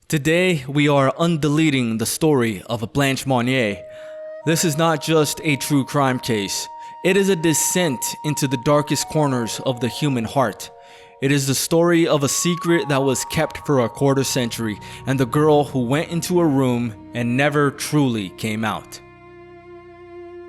Today, we are undeleting the story of Blanche Monnier. This is not just a true crime case. It is a descent into the darkest corners of the human heart. It is the story of a secret that was kept for a quarter century and the girl who went into a room and never truly came out.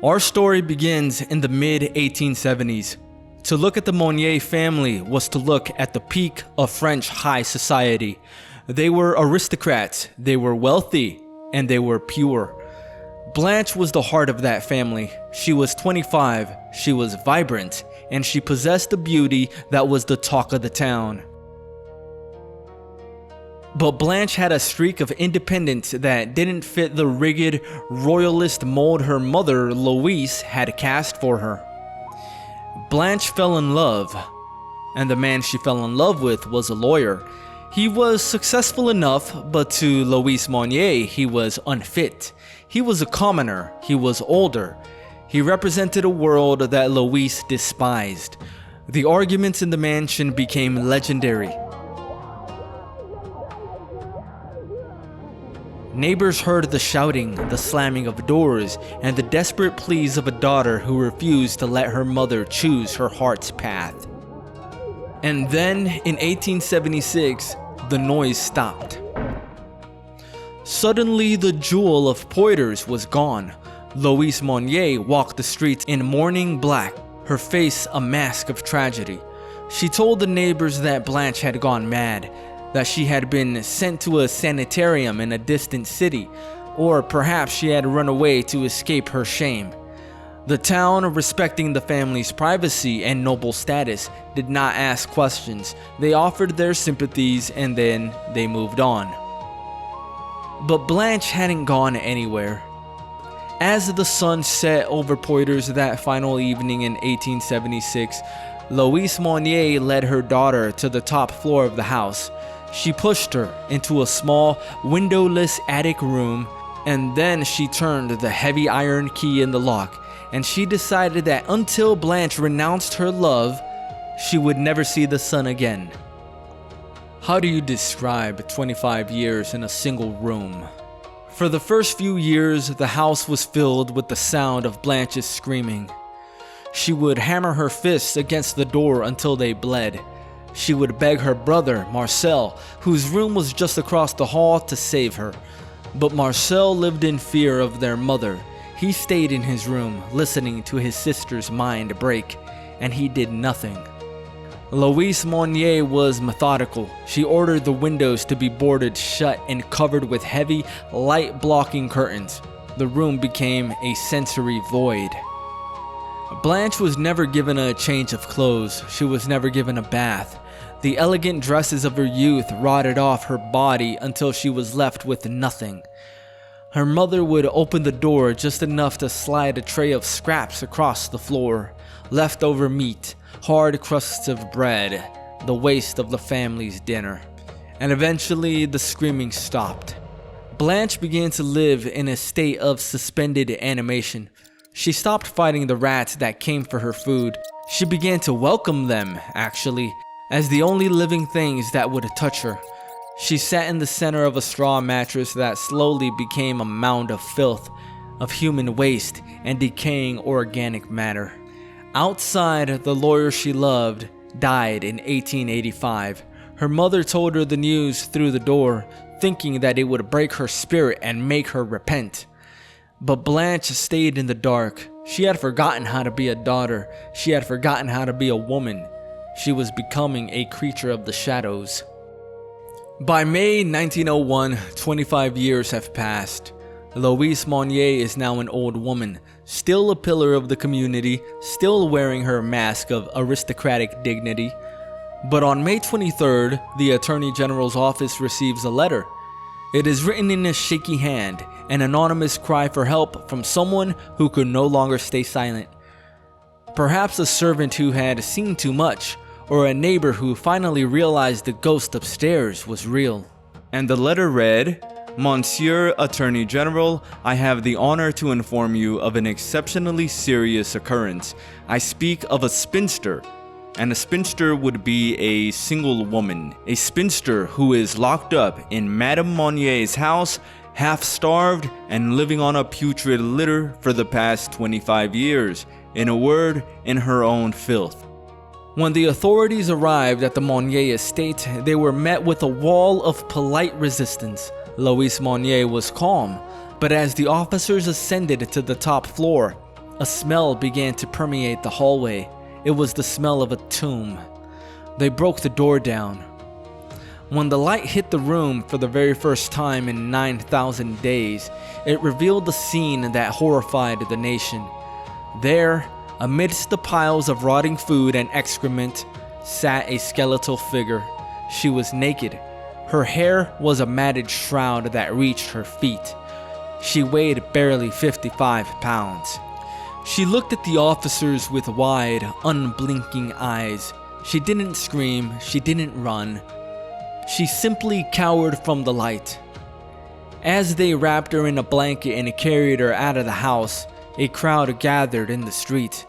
Our story begins in the mid-1870s. To look at the Monnier family was to look at the peak of French high society. They were aristocrats, they were wealthy, and they were pure. Blanche was the heart of that family. She was 25, she was vibrant, and she possessed a beauty that was the talk of the town. But Blanche had a streak of independence that didn't fit the rigid, royalist mold her mother, Louise, had cast for her. Blanche fell in love, and the man she fell in love with was a lawyer. He was successful enough, but to Louise Monnier, he was unfit. He was a commoner, he was older. He represented a world that Louise despised. The arguments in the mansion became legendary. Neighbors heard the shouting, the slamming of doors, and the desperate pleas of a daughter who refused to let her mother choose her heart's path. And then, in 1876, the noise stopped. Suddenly, the jewel of Poitiers was gone. Louise Monnier walked the streets in mourning black, her face a mask of tragedy. She told the neighbors that Blanche had gone mad, that she had been sent to a sanitarium in a distant city, or perhaps she had run away to escape her shame. The town, respecting the family's privacy and noble status, did not ask questions. They offered their sympathies and then they moved on. But Blanche hadn't gone anywhere. As the sun set over Poitiers that final evening in 1876, Louise Monnier led her daughter to the top floor of the house. She pushed her into a small, windowless attic room, and then she turned the heavy iron key in the lock, and she decided that until Blanche renounced her love, she would never see the sun again. How do you describe 25 years in a single room? For the first few years, the house was filled with the sound of Blanche's screaming. She would hammer her fists against the door until they bled. She would beg her brother, Marcel, whose room was just across the hall, to save her. But Marcel lived in fear of their mother. He stayed in his room, listening to his sister's mind break, and he did nothing. Louise Monnier was methodical. She ordered the windows to be boarded shut and covered with heavy, light-blocking curtains. The room became a sensory void. Blanche was never given a change of clothes. She was never given a bath. The elegant dresses of her youth rotted off her body until she was left with nothing. Her mother would open the door just enough to slide a tray of scraps across the floor. Leftover meat, hard crusts of bread, the waste of the family's dinner. And eventually the screaming stopped. Blanche began to live in a state of suspended animation. She stopped fighting the rats that came for her food. She began to welcome them, actually, as the only living things that would touch her. She sat in the center of a straw mattress that slowly became a mound of filth, of human waste and decaying organic matter. Outside, the lawyer she loved died in 1885. Her mother told her the news through the door, thinking that it would break her spirit and make her repent. But Blanche stayed in the dark. She had forgotten how to be a daughter. She had forgotten how to be a woman. She was becoming a creature of the shadows. By May 1901, 25 years have passed. Louise Monnier is now an old woman, still a pillar of the community, still wearing her mask of aristocratic dignity. But on May 23rd, the Attorney General's office receives a letter. It is written in a shaky hand, an anonymous cry for help from someone who could no longer stay silent. Perhaps a servant who had seen too much, or a neighbor who finally realized the ghost upstairs was real. And the letter read, "Monsieur Attorney General, I have the honor to inform you of an exceptionally serious occurrence. I speak of a spinster, and a spinster would be a single woman. A spinster who is locked up in Madame Monnier's house, half starved and living on a putrid litter for the past 25 years. In a word, in her own filth. When the authorities arrived at the Monnier estate, they were met with a wall of polite resistance. Louise Monnier was calm, but as the officers ascended to the top floor, a smell began to permeate the hallway. It was the smell of a tomb. They broke the door down. When the light hit the room for the very first time in 9,000 days, it revealed a scene that horrified the nation. There, amidst the piles of rotting food and excrement, sat a skeletal figure. She was naked. Her hair was a matted shroud that reached her feet. She weighed barely 55 pounds. She looked at the officers with wide, unblinking eyes. She didn't scream, she didn't run. She simply cowered from the light. As they wrapped her in a blanket and carried her out of the house, a crowd gathered in the street.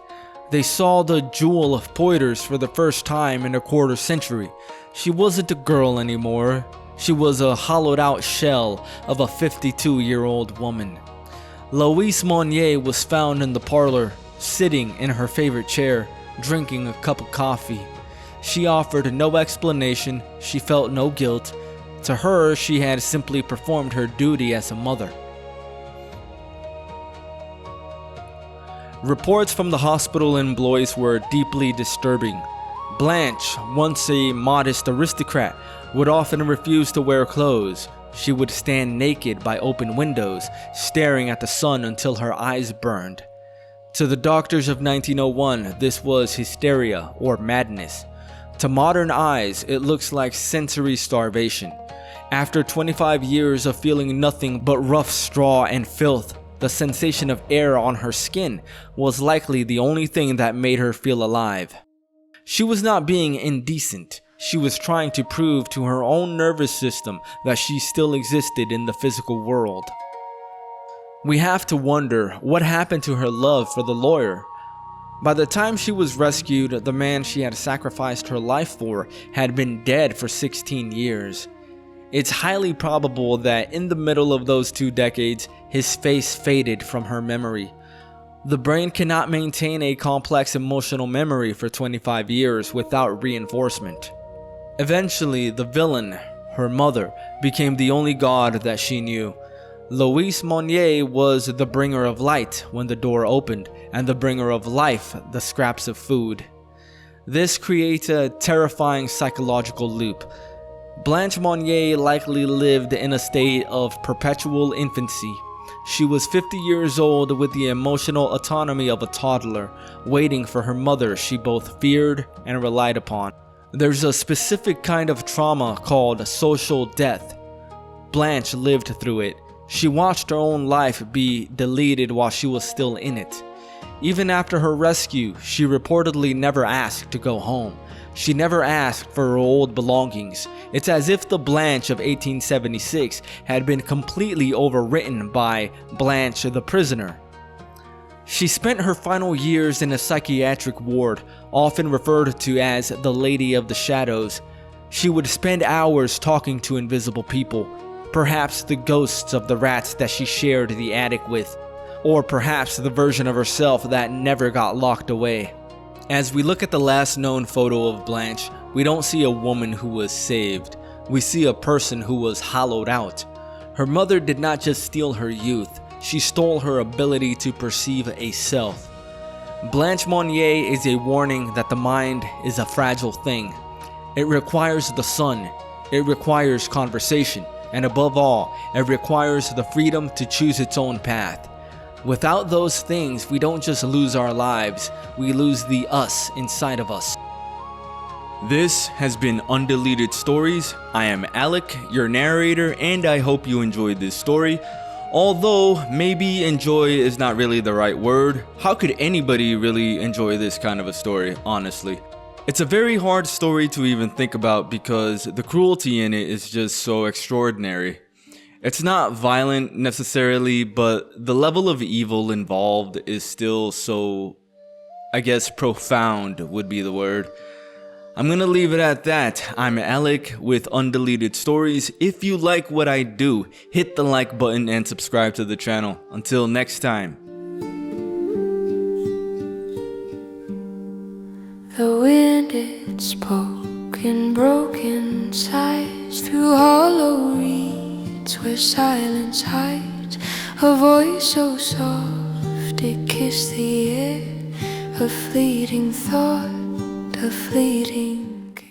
They saw the jewel of Poyders for the first time in a quarter century. She wasn't a girl anymore. She was a hollowed out shell of a 52-year-old woman. Louise Monnier was found in the parlor, sitting in her favorite chair, drinking a cup of coffee. She offered no explanation, she felt no guilt. To her, she had simply performed her duty as a mother. Reports from the hospital in Blois were deeply disturbing. Blanche, once a modest aristocrat, would often refuse to wear clothes. She would stand naked by open windows, staring at the sun until her eyes burned. To the doctors of 1901, this was hysteria or madness. To modern eyes, it looks like sensory starvation. After 25 years of feeling nothing but rough straw and filth, the sensation of air on her skin was likely the only thing that made her feel alive. She was not being indecent. She was trying to prove to her own nervous system that she still existed in the physical world. We have to wonder what happened to her love for the lawyer. By the time she was rescued, the man she had sacrificed her life for had been dead for 16 years. It's highly probable that in the middle of those 2 decades, his face faded from her memory. The brain cannot maintain a complex emotional memory for 25 years without reinforcement. Eventually, the villain, her mother, became the only god that she knew. Louise Monnier was the bringer of light when the door opened, and the bringer of life, the scraps of food. This creates a terrifying psychological loop. Blanche Monnier likely lived in a state of perpetual infancy. She was 50 years old with the emotional autonomy of a toddler, waiting for her mother she both feared and relied upon. There's a specific kind of trauma called social death. Blanche lived through it. She watched her own life be deleted while she was still in it. Even after her rescue, she reportedly never asked to go home. She never asked for her old belongings. It's as if the Blanche of 1876 had been completely overwritten by Blanche the prisoner. She spent her final years in a psychiatric ward, often referred to as the Lady of the Shadows. She would spend hours talking to invisible people, perhaps the ghosts of the rats that she shared the attic with, or perhaps the version of herself that never got locked away. As we look at the last known photo of Blanche, we don't see a woman who was saved. We see a person who was hollowed out. Her mother did not just steal her youth, she stole her ability to perceive a self. Blanche Monnier is a warning that the mind is a fragile thing. It requires the sun, it requires conversation, and above all, it requires the freedom to choose its own path. Without those things, we don't just lose our lives, we lose the us inside of us. This has been UnDeleted Stories. I am Alec, your narrator, and I hope you enjoyed this story. Although, maybe enjoy is not really the right word. How could anybody really enjoy this kind of a story, honestly? It's a very hard story to even think about because the cruelty in it is just so extraordinary. It's not violent necessarily, but the level of evil involved is still so, I guess, profound would be the word. I'm gonna leave it at that. I'm Alec with Undeleted Stories. If you like what I do, hit the like button and subscribe to the channel. Until next time. The wind it spoke in broken sighs through hollow reeds where silence hides. A voice so soft it kissed the air, a fleeting thought, a fleeting